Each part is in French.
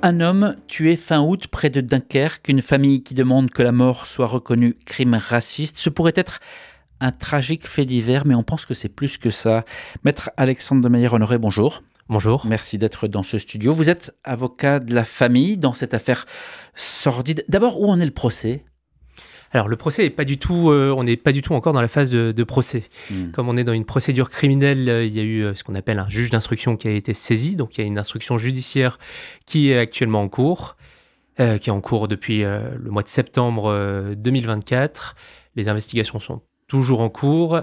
Un homme tué fin août près de Dunkerque, une famille qui demande que la mort soit reconnue crime raciste. Ce pourrait être un tragique fait divers, mais on pense que c'est plus que ça. Maître Alexandre de Mayer-Honoré, bonjour. Bonjour. Merci d'être dans ce studio. Vous êtes avocat de la famille dans cette affaire sordide. D'abord, où en est le procès ? Alors le procès est pas du tout, on n'est pas du tout encore dans la phase de procès. Comme on est dans une procédure criminelle, il y a eu ce qu'on appelle un juge d'instruction qui a été saisi. Donc il y a une instruction judiciaire qui est actuellement en cours, qui est en cours depuis le mois de septembre 2024. Les investigations sont toujours en cours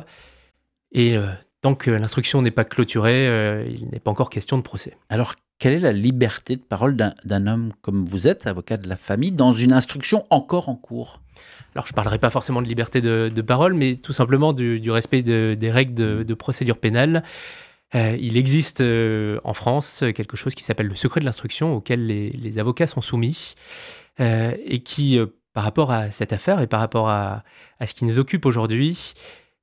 et tant que l'instruction n'est pas clôturée, il n'est pas encore question de procès. Alors, quelle est la liberté de parole d'un homme comme vous êtes, avocat de la famille, dans une instruction encore en cours ? Alors, je ne parlerai pas forcément de liberté de parole, mais tout simplement du respect des règles de procédure pénale. Il existe en France quelque chose qui s'appelle le secret de l'instruction, auquel les avocats sont soumis, et qui, par rapport à cette affaire et par rapport à ce qui nous occupe aujourd'hui,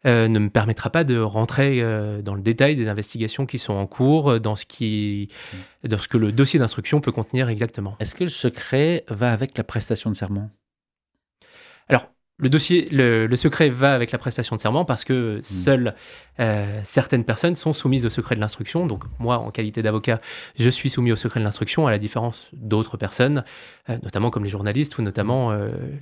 ne me permettra pas de rentrer dans le détail des investigations qui sont en cours, dans ce que le dossier d'instruction peut contenir exactement. Est-ce que le secret va avec la prestation de serment ? Alors, le secret va avec la prestation de serment parce que seules certaines personnes sont soumises au secret de l'instruction. Donc moi, en qualité d'avocat, je suis soumis au secret de l'instruction à la différence d'autres personnes, notamment comme les journalistes ou notamment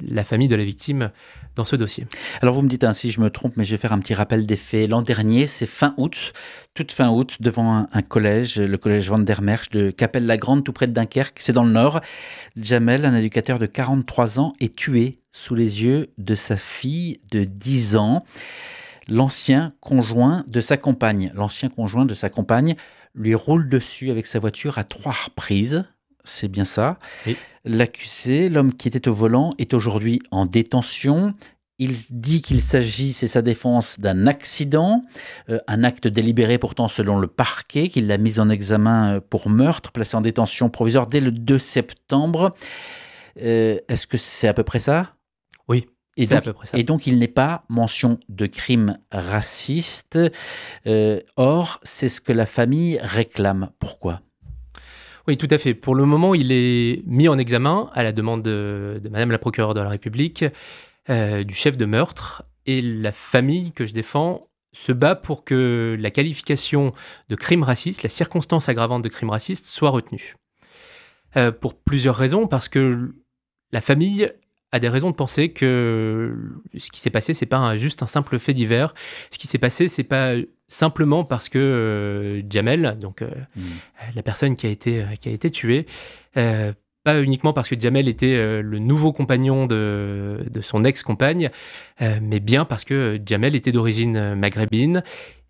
la famille de la victime dans ce dossier. Alors vous me dites ainsi, je me trompe, mais je vais faire un petit rappel des faits. L'an dernier, c'est fin août, toute fin août, devant un collège, le collège Van der Merch de Capelle-la-Grande, tout près de Dunkerque, c'est dans le Nord. Jamel, un éducateur de 43 ans, est tué sous les yeux de sa fille de 10 ans. L'ancien conjoint de sa compagne lui roule dessus avec sa voiture à 3 reprises. C'est bien ça. Oui. L'accusé, l'homme qui était au volant, est aujourd'hui en détention. Il dit qu'il s'agit, c'est sa défense, d'un accident, un acte délibéré pourtant selon le parquet, qu'il l'a mis en examen pour meurtre, placé en détention provisoire dès le 2 septembre. Est-ce que c'est à peu près ça ? Oui. C'est à peu près ça. Et donc, il n'est pas mention de crime raciste. Or, c'est ce que la famille réclame. Pourquoi ? Oui, tout à fait. Pour le moment, il est mis en examen à la demande de Madame la procureure de la République, du chef de meurtre. Et la famille que je défends se bat pour que la qualification de crime raciste, la circonstance aggravante de crime raciste, soit retenue. Pour plusieurs raisons, parce que la famille a des raisons de penser que ce qui s'est passé, c'est pas juste un simple fait divers. Ce qui s'est passé, c'est pas simplement parce que Jamel, donc la personne qui a été tuée, pas uniquement parce que Jamel était le nouveau compagnon de son ex-compagne, mais bien parce que Jamel était d'origine maghrébine.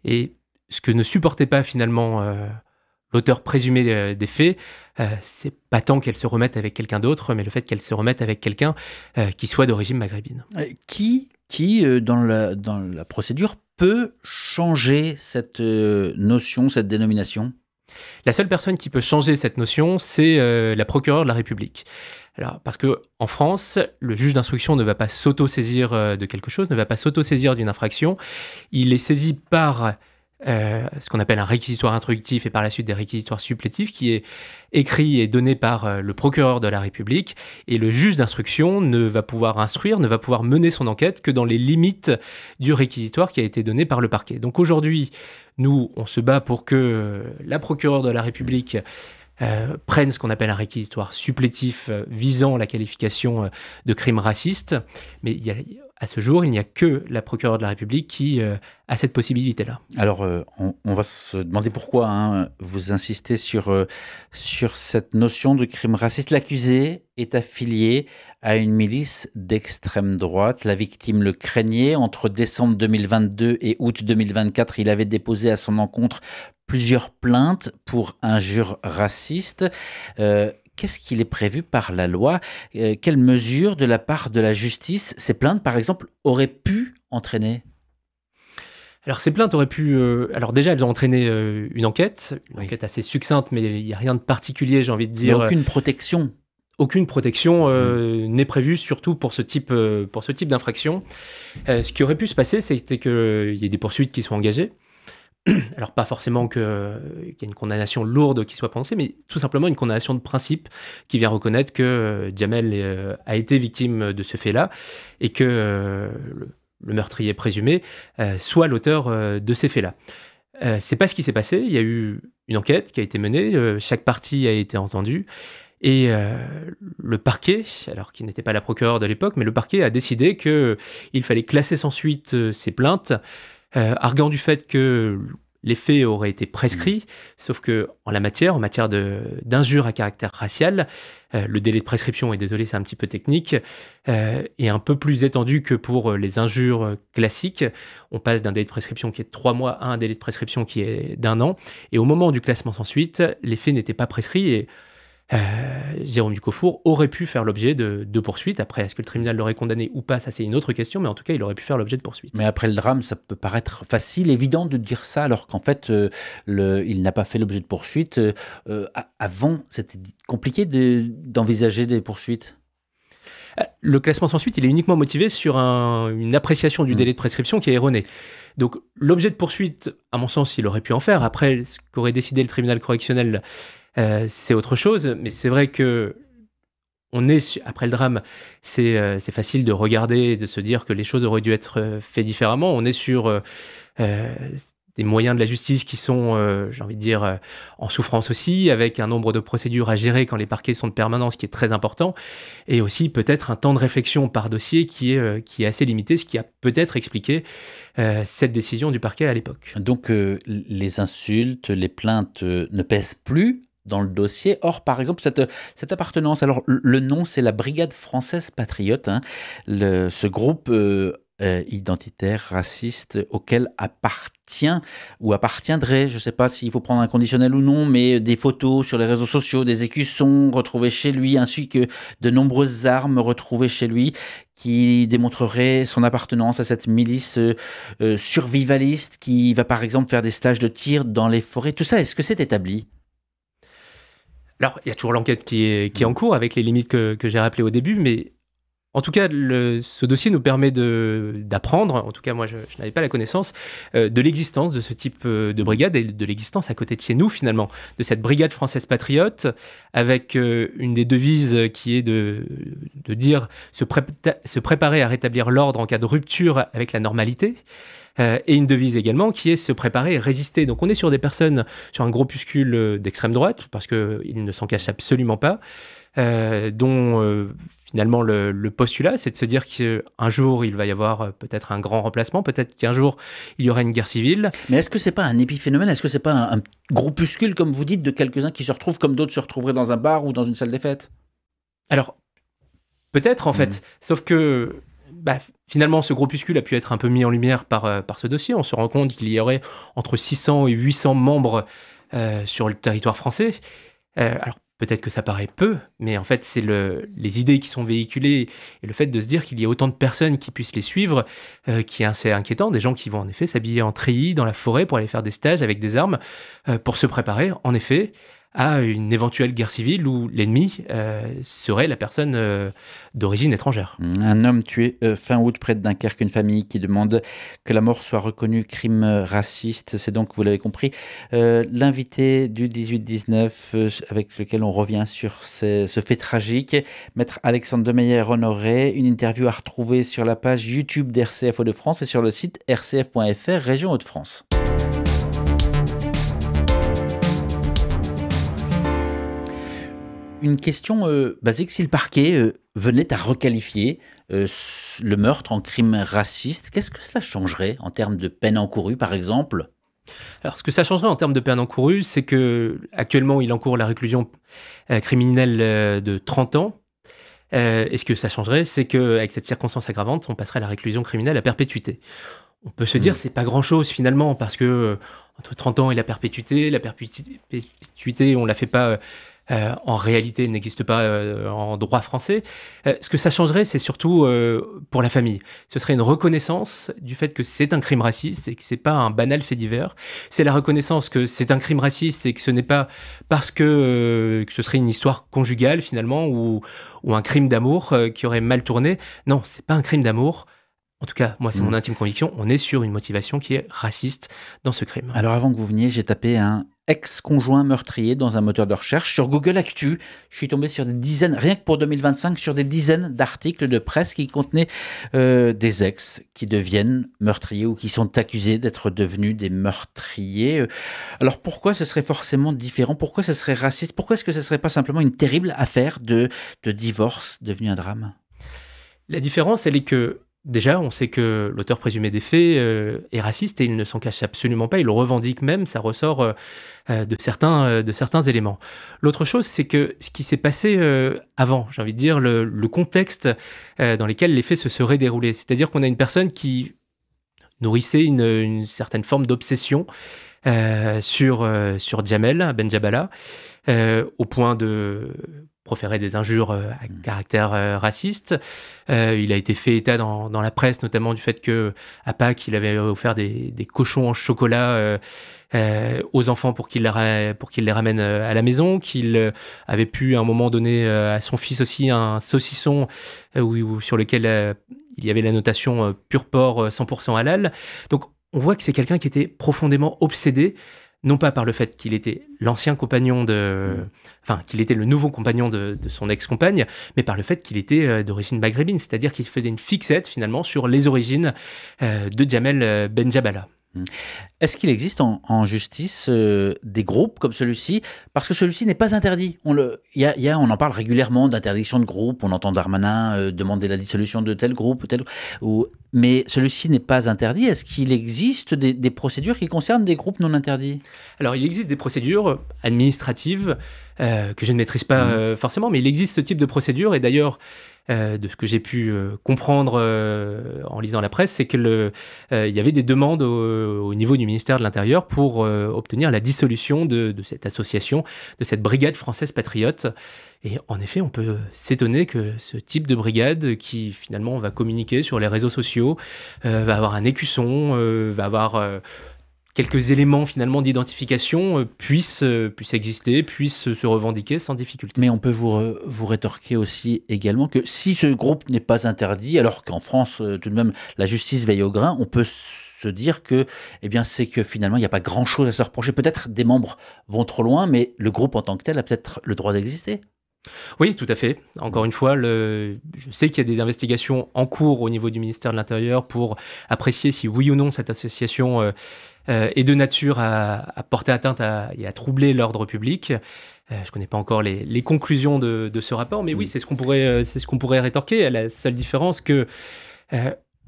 Et ce que ne supportait pas finalement l'auteur présumé des faits, c'est pas tant qu'elle se remette avec quelqu'un d'autre, mais le fait qu'elle se remette avec quelqu'un qui soit d'origine maghrébine. Qui dans la procédure, peut changer cette notion, cette dénomination ? La seule personne qui peut changer cette notion, c'est la procureure de la République. Alors, parce qu'en France, le juge d'instruction ne va pas s'auto-saisir de quelque chose, ne va pas s'auto-saisir d'une infraction. Il est saisi par ce qu'on appelle un réquisitoire introductif et par la suite des réquisitoires supplétifs qui est écrit et donné par le procureur de la République, et le juge d'instruction ne va pouvoir instruire, ne va pouvoir mener son enquête que dans les limites du réquisitoire qui a été donné par le parquet. Donc aujourd'hui, nous, on se bat pour que la procureure de la République prenne ce qu'on appelle un réquisitoire supplétif visant la qualification de crime raciste, mais à ce jour, il n'y a que la procureure de la République qui a cette possibilité-là. Alors, on va se demander pourquoi vous insistez sur cette notion de crime raciste. L'accusé est affilié à une milice d'extrême droite. La victime le craignait. Entre décembre 2022 et août 2024, il avait déposé à son encontre plusieurs plaintes pour injures racistes. Qu'est-ce qu'il est prévu par la loi ? Quelles mesures de la part de la justice ces plaintes, par exemple, auraient pu entraîner ? Alors ces plaintes auraient pu... alors déjà, elles ont entraîné une enquête enquête assez succincte, mais il n'y a rien de particulier, j'ai envie de dire. Il n'y a aucune protection. Aucune protection n'est prévue, surtout pour ce type d'infraction. Ce qui aurait pu se passer, c'était qu'il y ait des poursuites qui soient engagées Alors, pas forcément qu'il y ait une condamnation lourde qui soit prononcée, mais tout simplement une condamnation de principe qui vient reconnaître que Djamel a été victime de ce fait-là et que le meurtrier présumé soit l'auteur de ces faits-là. C'est pas ce qui s'est passé. Il y a eu une enquête qui a été menée, chaque partie a été entendue. Et le parquet, alors qu'il n'était pas la procureure de l'époque, mais le parquet a décidé qu'il fallait classer sans suite ces plaintes, arguant du fait que les faits auraient été prescrits, sauf que en matière d'injures à caractère racial, le délai de prescription, et désolé c'est un petit peu technique, est un peu plus étendu que pour les injures classiques. On passe d'un délai de prescription qui est de 3 mois à un délai de prescription qui est d'1 an. Et au moment du classement sans suite, les faits n'étaient pas prescrits et Jérôme Ducaufour aurait pu faire l'objet de poursuites. Après, est-ce que le tribunal l'aurait condamné ou pas? Ça, c'est une autre question, mais en tout cas, il aurait pu faire l'objet de poursuites. Mais après le drame, ça peut paraître facile, évident de dire ça, alors qu'en fait, il n'a pas fait l'objet de poursuites. Avant, c'était compliqué d'envisager des poursuites. Le classement sans suite, il est uniquement motivé sur une appréciation du délai de prescription qui est erronée. Donc, l'objet de poursuite, à mon sens, il aurait pu en faire. Après, ce qu'aurait décidé le tribunal correctionnel, c'est autre chose, mais c'est vrai que après le drame, c'est facile de regarder, de se dire que les choses auraient dû être faites différemment. On est sur des moyens de la justice qui sont, j'ai envie de dire, en souffrance aussi, avec un nombre de procédures à gérer quand les parquets sont de permanence qui est très important, et aussi peut-être un temps de réflexion par dossier qui est assez limité, ce qui a peut-être expliqué cette décision du parquet à l'époque. Donc les insultes, les plaintes ne pèsent plus dans le dossier. Or, par exemple, cette appartenance, alors le nom, c'est la Brigade française patriote, hein, ce groupe identitaire, raciste, auquel appartiendrait, je ne sais pas s'il faut prendre un conditionnel ou non, mais des photos sur les réseaux sociaux, des écussons retrouvés chez lui, ainsi que de nombreuses armes retrouvées chez lui, qui démontreraient son appartenance à cette milice survivaliste qui va par exemple faire des stages de tir dans les forêts. Tout ça, est-ce que c'est établi ? Alors, il y a toujours l'enquête qui est en cours, avec les limites que j'ai rappelées au début, mais en tout cas, ce dossier nous permet d'apprendre, en tout cas moi je n'avais pas la connaissance, de l'existence de ce type de brigade et de l'existence à côté de chez nous finalement, de cette brigade française patriote, avec une des devises qui est de dire se préparer à rétablir l'ordre en cas de rupture avec la normalité. Et une devise également qui est se préparer et résister. Donc on est sur des personnes, sur un groupuscule d'extrême droite, parce qu'ils ne s'en cachent absolument pas, dont finalement le postulat, c'est de se dire qu'un jour il va y avoir peut-être un grand remplacement, peut-être qu'un jour il y aura une guerre civile. Mais est-ce que c'est pas un épiphénomène? Est-ce que c'est pas un groupuscule, comme vous dites, de quelques-uns qui se retrouvent comme d'autres se retrouveraient dans un bar ou dans une salle des fêtes? Alors, peut-être en fait, sauf que finalement, ce groupuscule a pu être un peu mis en lumière par ce dossier. On se rend compte qu'il y aurait entre 600 et 800 membres sur le territoire français. Alors, peut-être que ça paraît peu, mais en fait, c'est les idées qui sont véhiculées et le fait de se dire qu'il y a autant de personnes qui puissent les suivre qui est assez inquiétant. Des gens qui vont en effet s'habiller en treillis dans la forêt pour aller faire des stages avec des armes pour se préparer, en effet, à une éventuelle guerre civile où l'ennemi serait la personne d'origine étrangère. Un homme tué fin août près de Dunkerque, une famille qui demande que la mort soit reconnue crime raciste. C'est donc, vous l'avez compris, l'invité du 18-19 avec lequel on revient sur ce fait tragique, Maître Alexandre Demeyer-Honoré. Une interview à retrouver sur la page YouTube d'RCF Hauts-de-France et sur le site rcf.fr, région Hauts-de-France. Une question basique, si le parquet venait à requalifier le meurtre en crime raciste, qu'est-ce que cela changerait en termes de peine encourue, par exemple ? Alors, ce que ça changerait en termes de peine encourue, c'est que actuellement, il encourt la réclusion criminelle de 30 ans. Et ce que ça changerait, c'est qu'avec cette circonstance aggravante, on passerait à la réclusion criminelle à perpétuité. On peut se dire c'est pas grand-chose finalement, parce que entre 30 ans et la perpétuité, on la fait pas... en réalité, elle n'existe pas en droit français. Ce que ça changerait, c'est surtout pour la famille. Ce serait une reconnaissance du fait que c'est un crime raciste et que c'est pas un banal fait divers. C'est la reconnaissance que c'est un crime raciste et que ce n'est pas parce que ce serait une histoire conjugale finalement ou un crime d'amour qui aurait mal tourné. Non, c'est pas un crime d'amour. En tout cas, moi, c'est mon intime conviction, on est sur une motivation qui est raciste dans ce crime. Alors avant que vous veniez, j'ai tapé un ex-conjoint meurtrier dans un moteur de recherche. Sur Google Actu, je suis tombé sur des dizaines, rien que pour 2025, sur des dizaines d'articles de presse qui contenaient des ex qui deviennent meurtriers ou qui sont accusés d'être devenus des meurtriers. Alors pourquoi ce serait forcément différent? Pourquoi ce serait raciste? Pourquoi est-ce que ce ne serait pas simplement une terrible affaire de divorce devenue un drame? La différence, elle est que déjà, on sait que l'auteur présumé des faits est raciste et il ne s'en cache absolument pas, il le revendique même, ça ressort de certains éléments. L'autre chose, c'est que ce qui s'est passé avant, j'ai envie de dire, le contexte dans lequel les faits se seraient déroulés. C'est-à-dire qu'on a une personne qui nourrissait une certaine forme d'obsession sur Jamel Benjabala, au point de proférer des injures à caractère raciste. Il a été fait état dans la presse, notamment du fait qu'à Pâques, il avait offert des cochons en chocolat aux enfants pour qu'ils les ramènent à la maison, qu'il avait pu à un moment donné à son fils aussi un saucisson sur lequel il y avait la notation pur porc 100% halal. Donc on voit que c'est quelqu'un qui était profondément obsédé, non pas par le fait qu'il était l'ancien compagnon qu'il était le nouveau compagnon de son ex-compagne, mais par le fait qu'il était d'origine maghrébine, c'est-à-dire qu'il faisait une fixette finalement sur les origines de Jamel Benjabala. Est-ce qu'il existe en justice des groupes comme celui-ci? Parce que celui-ci n'est pas interdit. On en parle régulièrement d'interdiction de groupe. On entend Darmanin demander la dissolution de tel groupe, mais celui-ci n'est pas interdit. Est-ce qu'il existe des procédures qui concernent des groupes non interdits? Alors, il existe des procédures administratives que je ne maîtrise pas forcément, mais il existe ce type de procédure. Et d'ailleurs, de ce que j'ai pu comprendre en lisant la presse, c'est qu'il y avait des demandes au niveau du ministère de l'Intérieur pour obtenir la dissolution de cette association, de cette brigade française patriote. Et en effet, on peut s'étonner que ce type de brigade, qui finalement va communiquer sur les réseaux sociaux, va avoir un écusson, va avoir quelques éléments finalement d'identification puissent exister, puissent se revendiquer sans difficulté. Mais on peut vous rétorquer aussi également que si ce groupe n'est pas interdit, alors qu'en France, tout de même, la justice veille au grain, on peut se dire que c'est que finalement, il n'y a pas grand-chose à se reprocher. Peut-être des membres vont trop loin, mais le groupe en tant que tel a peut-être le droit d'exister. Oui, tout à fait. Encore une fois, je sais qu'il y a des investigations en cours au niveau du ministère de l'Intérieur pour apprécier si oui ou non cette association est de nature à porter atteinte et à troubler l'ordre public. Je ne connais pas encore les conclusions de ce rapport, mais oui, c'est ce qu'on pourrait rétorquer, à la seule différence que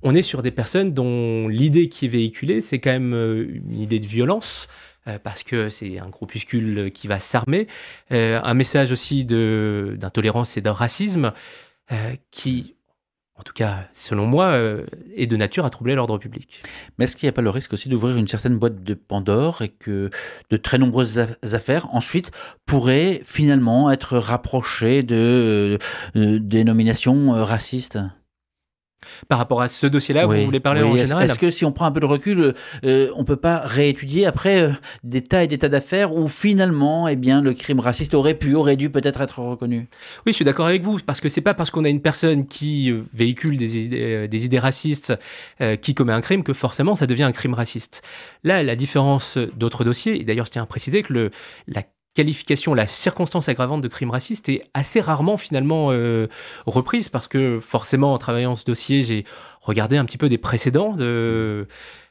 on est sur des personnes dont l'idée qui est véhiculée, c'est quand même une idée de violence, parce que c'est un groupuscule qui va s'armer, un message aussi d'intolérance et de racisme qui, en tout cas, selon moi, est de nature à troubler l'ordre public. Mais est-ce qu'il n'y a pas le risque aussi d'ouvrir une certaine boîte de Pandore et que de très nombreuses affaires, ensuite, pourraient finalement être rapprochées de dénominations racistes? Par rapport à ce dossier-là, vous voulez parler en général? Est-ce que si on prend un peu de recul, on ne peut pas réétudier après des tas et des tas d'affaires où finalement, le crime raciste aurait dû peut-être être reconnu? Oui, je suis d'accord avec vous, parce que c'est pas parce qu'on a une personne qui véhicule des idées racistes qui commet un crime que forcément ça devient un crime raciste. Là, la différence d'autres dossiers, et d'ailleurs je tiens à préciser que la qualification, la circonstance aggravante de crime raciste est assez rarement finalement reprise, parce que forcément en travaillant ce dossier, j'ai regardé un petit peu des précédents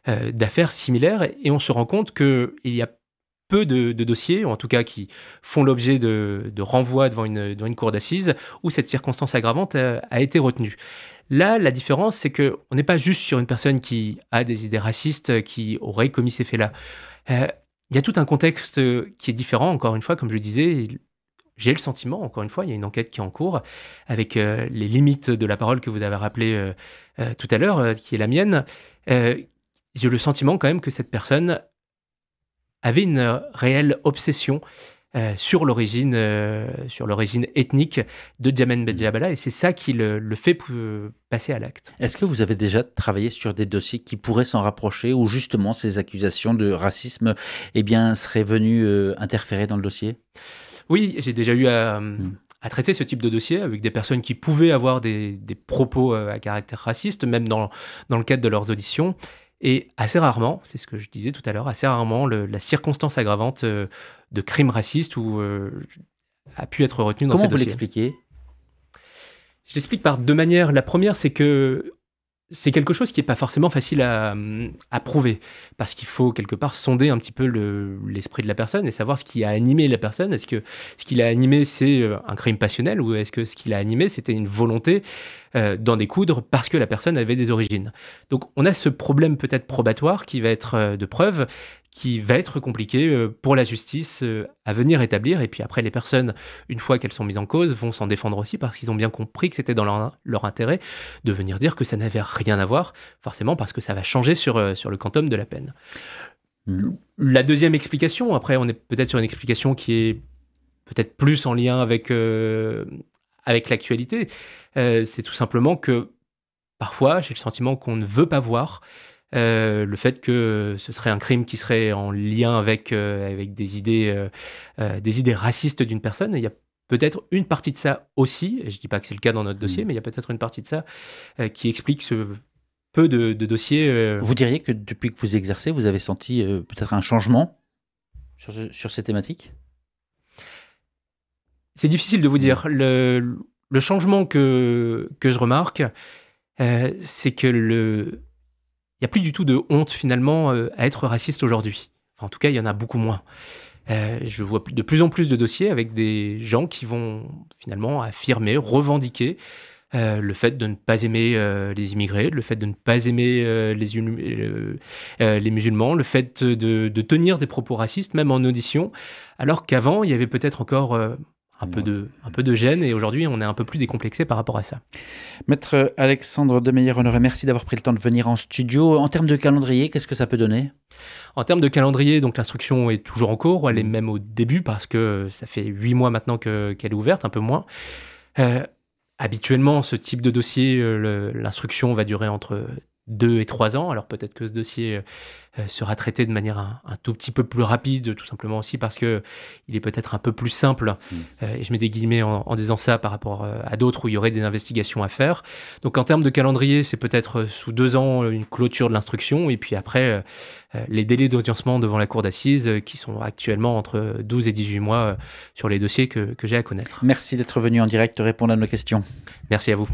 d'affaires similaires et on se rend compte qu'il y a peu de dossiers, ou en tout cas qui font l'objet de renvois devant une cour d'assises où cette circonstance aggravante a été retenue. Là, la différence, c'est qu'on n'est pas juste sur une personne qui a des idées racistes, qui aurait commis ces faits-là. Il y a tout un contexte qui est différent, encore une fois, comme je le disais. J'ai le sentiment, encore une fois, il y a une enquête qui est en cours, avec les limites de la parole que vous avez rappelées tout à l'heure, qui est la mienne. J'ai le sentiment quand même que cette personne avait une réelle obsession sur l'origine ethnique de Jamel Benjabala, et c'est ça qui le fait passer à l'acte. Est-ce que vous avez déjà travaillé sur des dossiers qui pourraient s'en rapprocher, où justement ces accusations de racisme seraient venues interférer dans le dossier? Oui, j'ai déjà eu à traiter ce type de dossier avec des personnes qui pouvaient avoir des propos à caractère raciste, même dans le cadre de leurs auditions. Et assez rarement, c'est ce que je disais tout à l'heure, assez rarement, la circonstance aggravante de crimes racistes a pu être retenue dans ces dossiers. Comment vous l'expliquez ? Je l'explique par deux manières. La première, c'est que c'est quelque chose qui n'est pas forcément facile à prouver, parce qu'il faut quelque part sonder un petit peu l'esprit de la personne et savoir ce qui a animé la personne. Est-ce que ce qui l'a animé, c'est un crime passionnel, ou est-ce que ce qui l'a animé, c'était une volonté d'en découdre parce que la personne avait des origines. Donc on a ce problème peut-être probatoire qui va être de preuve, qui va être compliqué pour la justice à venir établir. Et puis après, les personnes, une fois qu'elles sont mises en cause, vont s'en défendre aussi parce qu'ils ont bien compris que c'était dans leur intérêt de venir dire que ça n'avait rien à voir, forcément parce que ça va changer sur le quantum de la peine. La deuxième explication, après on est peut-être sur une explication qui est peut-être plus en lien avec l'actualité, c'est tout simplement que parfois j'ai le sentiment qu'on ne veut pas voir le fait que ce serait un crime qui serait en lien avec des idées racistes d'une personne. Et il y a peut-être une partie de ça aussi, et je ne dis pas que c'est le cas dans notre dossier, mais il y a peut-être une partie de ça qui explique ce peu de dossiers. Vous diriez que depuis que vous exercez, vous avez senti peut-être un changement sur ces thématiques ? C'est difficile de vous dire. Le changement que je remarque, c'est que il n'y a plus du tout de honte, finalement, à être raciste aujourd'hui. Enfin, en tout cas, il y en a beaucoup moins. Je vois de plus en plus de dossiers avec des gens qui vont, finalement, affirmer, revendiquer le fait de ne pas aimer les immigrés, le fait de ne pas aimer les musulmans, le fait de tenir des propos racistes, même en audition, alors qu'avant, il y avait peut-être encore un peu de gêne, et aujourd'hui, on est un peu plus décomplexé par rapport à ça. Maître Alexandre Demeyer-Honoré, merci d'avoir pris le temps de venir en studio. En termes de calendrier, qu'est-ce que ça peut donner ? En termes de calendrier, donc l'instruction est toujours en cours, elle est même au début, parce que ça fait 8 mois maintenant qu'elle est ouverte, un peu moins. Habituellement, ce type de dossier, l'instruction va durer entre 2 et 3 ans. Alors peut-être que ce dossier sera traité de manière un tout petit peu plus rapide, tout simplement aussi parce qu'il est peut-être un peu plus simple. Et je mets des guillemets en disant ça par rapport à d'autres où il y aurait des investigations à faire. Donc en termes de calendrier, c'est peut-être sous 2 ans une clôture de l'instruction. Et puis après, les délais d'audiencement devant la cour d'assises qui sont actuellement entre 12 et 18 mois sur les dossiers que j'ai à connaître. Merci d'être venu en direct répondre à nos questions. Merci à vous.